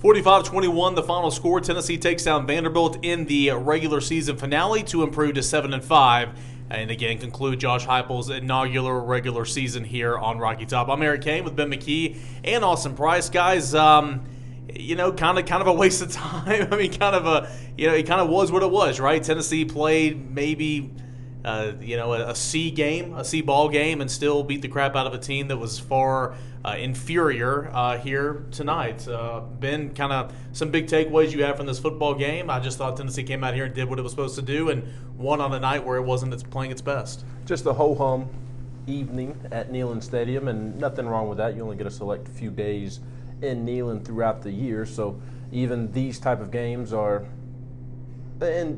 45-21, the final score. Tennessee takes down Vanderbilt in the regular season finale to improve to 7-5. And again, conclude Josh Heupel's inaugural regular season here on Rocky Top. I'm Eric Kane with Ben McKee and Austin Price. Guys, kind of a waste of time. I mean, it kind of was what it was, right? Tennessee played maybe, a C ball game, and still beat the crap out of a team that was far inferior here tonight. Ben, kind of some big takeaways you have from this football game. I just thought Tennessee came out here and did what it was supposed to do, and won on a night where it wasn't playing its best. Just a ho-hum evening at Neyland Stadium, and nothing wrong with that. You only get a select few days in Neyland throughout the year, so even these type of games are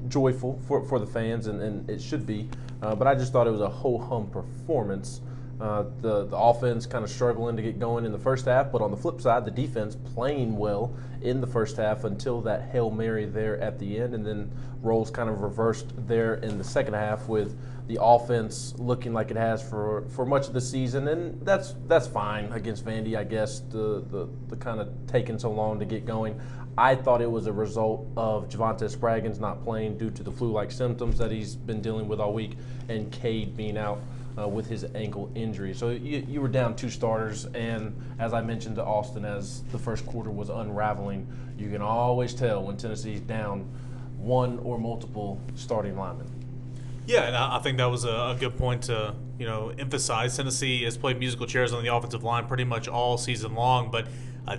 joyful for the fans, and it should be. But I just thought it was a ho-hum performance. The offense kind of struggling to get going in the first half, but on the flip side, the defense playing well in the first half until that Hail Mary there at the end, and then roles kind of reversed there in the second half with the offense looking like it has for much of the season, and that's fine against Vandy, I guess, the kind of taking so long to get going. I thought it was a result of Javonte Spraggins not playing due to the flu-like symptoms that he's been dealing with all week, and Cade being out with his ankle injury. So you were down two starters, and as I mentioned to Austin, as the first quarter was unraveling, you can always tell when Tennessee's down one or multiple starting linemen. Yeah, and I think that was a good point to emphasize. Tennessee has played musical chairs on the offensive line pretty much all season long, but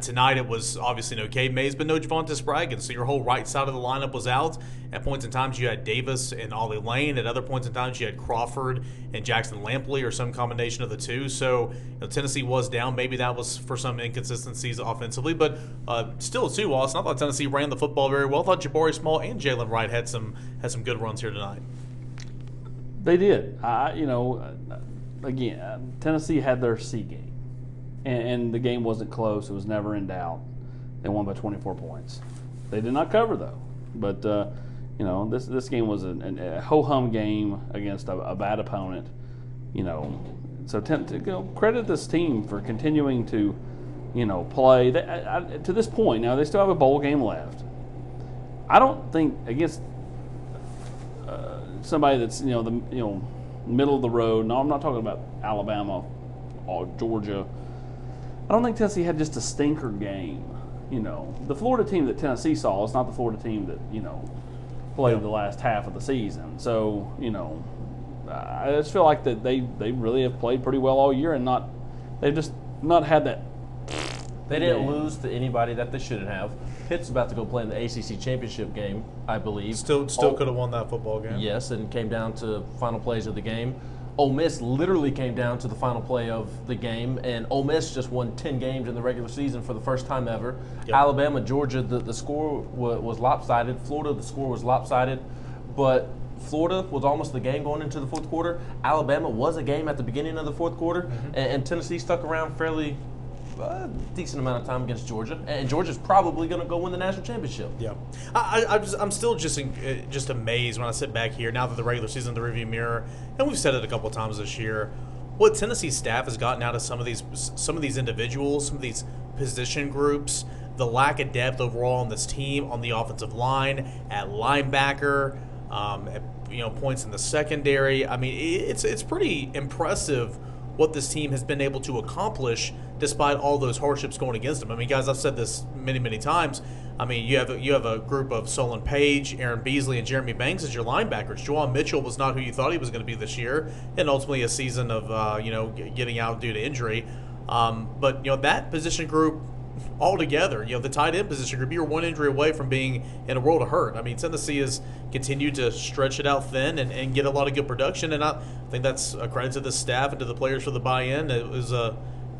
tonight it was obviously no Cade Mays, but no Javonte Spraggins. So your whole right side of the lineup was out. At points in times you had Davis and Ollie Lane. At other points in times you had Crawford and Jackson Lampley, or some combination of the two. So Tennessee was down. Maybe that was for some inconsistencies offensively, but still too, Austin, I thought Tennessee ran the football very well. I thought Jabari Small and Jalen Wright had some good runs here tonight. They did. Again, Tennessee had their C game, and the game wasn't close. It was never in doubt. They won by 24 points. They did not cover, though. But, this game was a ho-hum game against a bad opponent. So credit this team for continuing to, play. To this point, now they still have a bowl game left. I don't think against somebody that's middle of the road. No, I'm not talking about Alabama or Georgia. I don't think Tennessee had just a stinker game. The Florida team that Tennessee saw is not the Florida team that played the last half of the season. So I just feel like that they really have played pretty well all year, and they've just not had that. They didn't lose to anybody that they shouldn't have. Pitt's about to go play in the ACC championship game, I believe. Still could have won that football game. Yes, and came down to final plays of the game. Ole Miss literally came down to the final play of the game, and Ole Miss just won 10 games in the regular season for the first time ever. Yep. Alabama, Georgia, the score was lopsided. Florida, the score was lopsided, but Florida was almost the game going into the fourth quarter. Alabama was a game at the beginning of the fourth quarter, and Tennessee stuck around fairly decent amount of time against Georgia, and Georgia's probably going to go win the national championship. Yeah, I'm still just amazed when I sit back here now that the regular season, the review mirror, and we've said it a couple of times this year, what Tennessee staff has gotten out of some of these individuals, some of these position groups, the lack of depth overall on this team, on the offensive line, at linebacker, at points in the secondary. I mean, it's pretty impressive what this team has been able to accomplish despite all those hardships going against them. I mean, guys, I've said this many, many times. I mean, you have a group of Solon Page, Aaron Beasley, and Jeremy Banks as your linebackers. Juwan Mitchell was not who you thought he was going to be this year, and ultimately a season of getting out due to injury. But that position group altogether, the tight end position group, you're one injury away from being in a world of hurt. I mean, Tennessee has continued to stretch it out thin and get a lot of good production, and I think that's a credit to the staff and to the players for the buy-in. It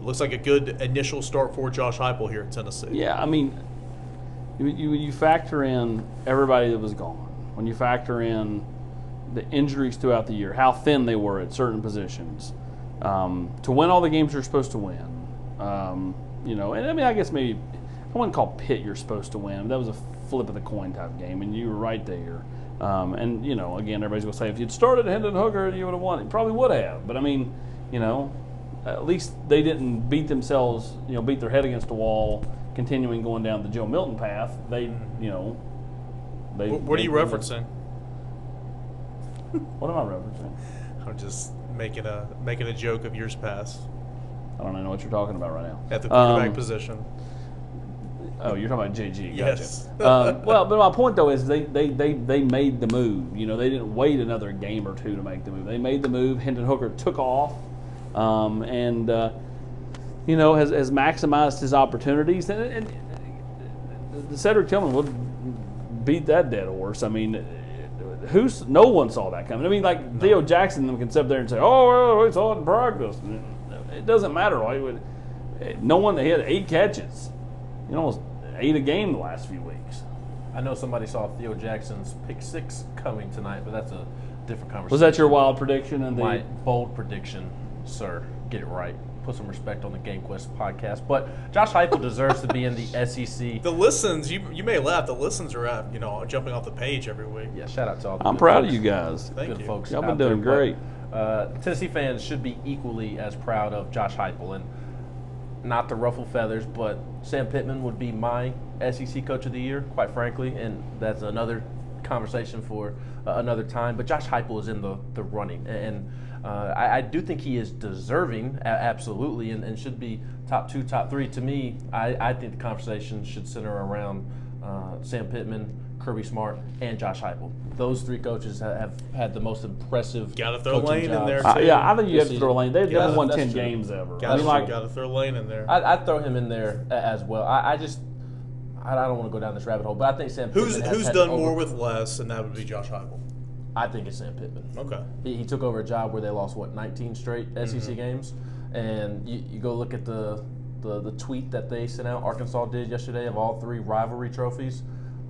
looks like a good initial start for Josh Heupel here at Tennessee. Yeah, I mean, you factor in everybody that was gone, when you factor in the injuries throughout the year, how thin they were at certain positions, to win all the games you're supposed to win. And I mean, I guess maybe I wouldn't call Pitt you're supposed to win. That was a flip of the coin type game, and you were right there. And again, everybody's going to say if you'd started Hendon Hooker, you would have won. You probably would have, but I mean, at least they didn't beat themselves, beat their head against the wall continuing going down the Joe Milton path, they. What are you referencing? What am I referencing? I'm just making a joke of years past I don't know what you're talking about right now. at the quarterback position. Oh, you're talking about JG. Yes. Gotcha. Well, but my point though is they made the move. They didn't wait another game or two to make the move. They made the move. Hendon Hooker took off, and has maximized his opportunities. And Cedric Tillman would beat that dead horse. I mean, no one saw that coming. I mean, like Theo Jackson can sit up there and say, "Oh, well, we saw it in practice." It doesn't matter. Right? No one. He had 8 catches. Almost 8 a game the last few weeks. I know somebody saw Theo Jackson's pick 6 coming tonight, but that's a different conversation. Was that your wild prediction? My bold prediction, sir. Get it right. Put some respect on the Game Quest podcast. But Josh Heupel deserves to be in the SEC. The listens, you may laugh. The listens are at jumping off the page every week. Yeah, shout out to all the I'm proud folks, of you guys. Thank good you. folks. Y'all been out there. doing great. But, Tennessee fans should be equally as proud of Josh Heupel. And not to ruffle feathers, but Sam Pittman would be my SEC Coach of the Year, quite frankly, and that's another conversation for another time. But Josh Heupel is in the running, and I do think he is deserving, absolutely, and should be top 2, top 3. To me, I think the conversation should center around Sam Pittman, Kirby Smart, and Josh Heupel. Those 3 coaches have had the most impressive. Gotta throw coaching Lane in jobs. there, too. I think you have to throw Lane. They've never won that's 10 true. games ever. Gotta throw Lane in there. I'd throw him in there as well. I don't want to go down this rabbit hole, but I think Sam Pittman Who's done more with less, and that would be Josh Heupel. I think it's Sam Pittman. Okay. He took over a job where they lost 19 straight SEC games, and you go look at the tweet that they sent out. Arkansas did yesterday of all 3 rivalry trophies.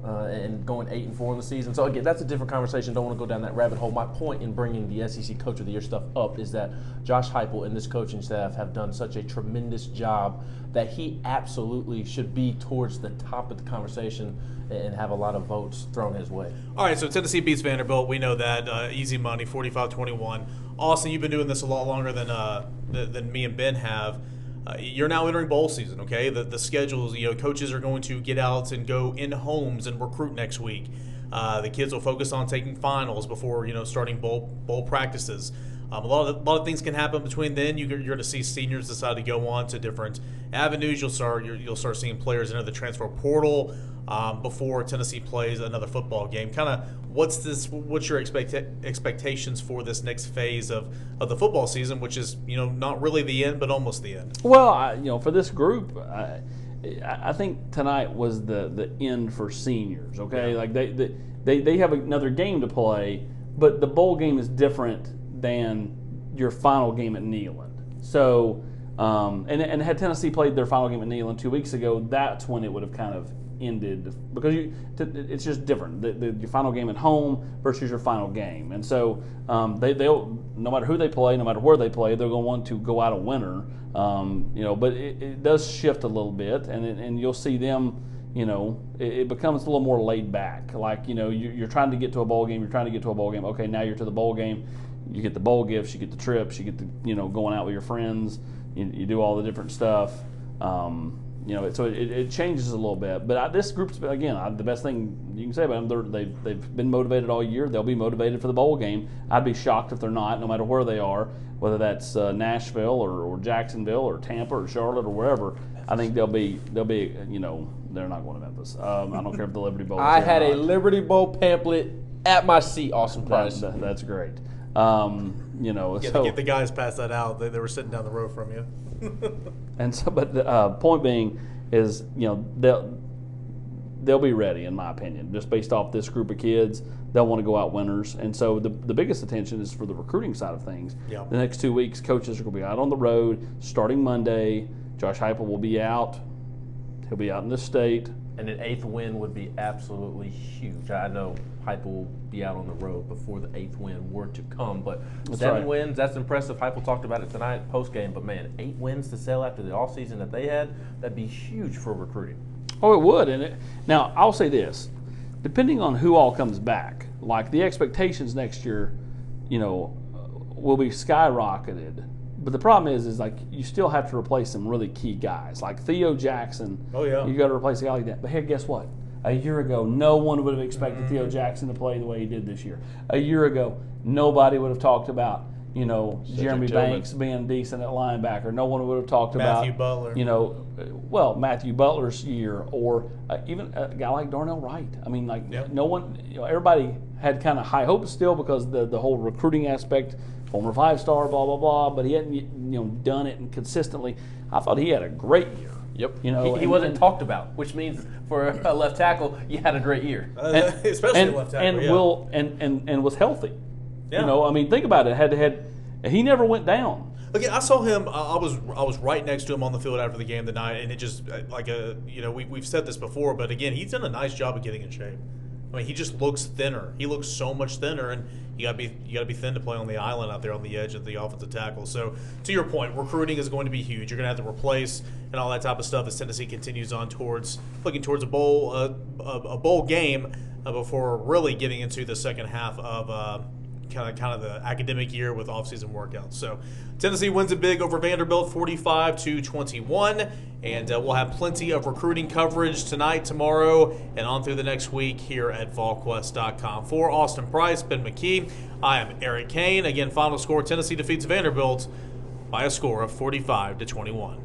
And going 8-4 in the season. So again, that's a different conversation. Don't want to go down that rabbit hole. My point in bringing the SEC Coach of the Year stuff up is that Josh Heupel and this coaching staff have done such a tremendous job that he absolutely should be towards the top of the conversation and have a lot of votes thrown his way. All right, so Tennessee beats Vanderbilt. We know that. Easy money, 45-21. Austin, you've been doing this a lot longer than me and Ben have. You're now entering bowl season, okay? The schedules, coaches are going to get out and go in homes and recruit next week. The kids will focus on taking finals before, starting bowl practices. A lot of things can happen between then. You're going to see seniors decide to go on to different avenues. You'll start seeing players enter the transfer portal before Tennessee plays another football game. Kind of what's your expectations for this next phase of the football season, which is not really the end but almost the end? Well, for this group, I think tonight was the end for seniors. Okay, Yeah. like they have another game to play, but the bowl game is different than your final game at Neyland. So, and had Tennessee played their final game at Neyland 2 weeks ago, that's when it would have kind of ended, because it's just different. Your final game at home versus your final game, and so they'll, no matter who they play, no matter where they play, they're going to want to go out a winner. But it does shift a little bit, and you'll see them. It becomes a little more laid back. Like you're trying to get to a bowl game. Okay, now you're to the bowl game. You get the bowl gifts. You get the trips. You get the going out with your friends. You do all the different stuff. So it changes a little bit. But this group's, again, the best thing you can say about them, they've been motivated all year. They'll be motivated for the bowl game. I'd be shocked if they're not, no matter where they are, whether that's Nashville or Jacksonville or Tampa or Charlotte or wherever. I think they'll be. They're not going to Memphis. I don't care if the Liberty Bowl is I there or had a not. Liberty Bowl pamphlet at my seat. Awesome price. That's great. Get the guys pass that out. They were sitting down the road from you. And so, but the point being is, they'll be ready, in my opinion, just based off this group of kids. They'll want to go out winners, and so the biggest attention is for the recruiting side of things. Yeah. The next 2 weeks, coaches are going to be out on the road starting Monday. Josh Heupel will be out. He'll be out in the state. And an 8th win would be absolutely huge. I know Heupel will be out on the road before the 8th win were to come, but That's 7 right. wins, that's impressive. Heupel talked about it tonight post game, but man, 8 wins to sell after the offseason that they had, that'd be huge for recruiting. Oh, it would. Now, I'll say this. Depending on who all comes back, like the expectations next year, will be skyrocketed But the problem is like you still have to replace some really key guys, like Theo Jackson. Oh, yeah. You got to replace a guy like that. But hey, guess what? A year ago, no one would have expected Theo Jackson to play the way he did this year. A year ago, nobody would have talked about, Jeremy Banks being decent at linebacker. No one would have talked Matthew about Butler. Matthew Butler's year, or even a guy like Darnell Wright. I mean, no one, everybody had kind of high hopes still because the whole recruiting aspect, former 5-star, blah blah blah. But he hadn't done it and consistently. I thought he had a great year. Yep. He wasn't talked about, which means for a left tackle, you had a great year. Especially left tackle. And was healthy. Yeah. Think about it. He never went down. Again, I saw him. I was right next to him on the field after the game tonight, and it just we've said this before, but again, he's done a nice job of getting in shape. I mean, he just looks thinner. He looks so much thinner, and you gotta be thin to play on the island out there on the edge of the offensive tackle. So, to your point, recruiting is going to be huge. You're gonna have to replace and all that type of stuff as Tennessee continues on looking towards a bowl game before really getting into the second half of kind of the academic year with off-season workouts. So Tennessee wins it big over Vanderbilt, 45-21, and we'll have plenty of recruiting coverage tonight, tomorrow, and on through the next week here at VolQuest.com. For Austin Price, Ben McKee, I am Eric Kane. Again, final score: Tennessee defeats Vanderbilt by a score of 45-21.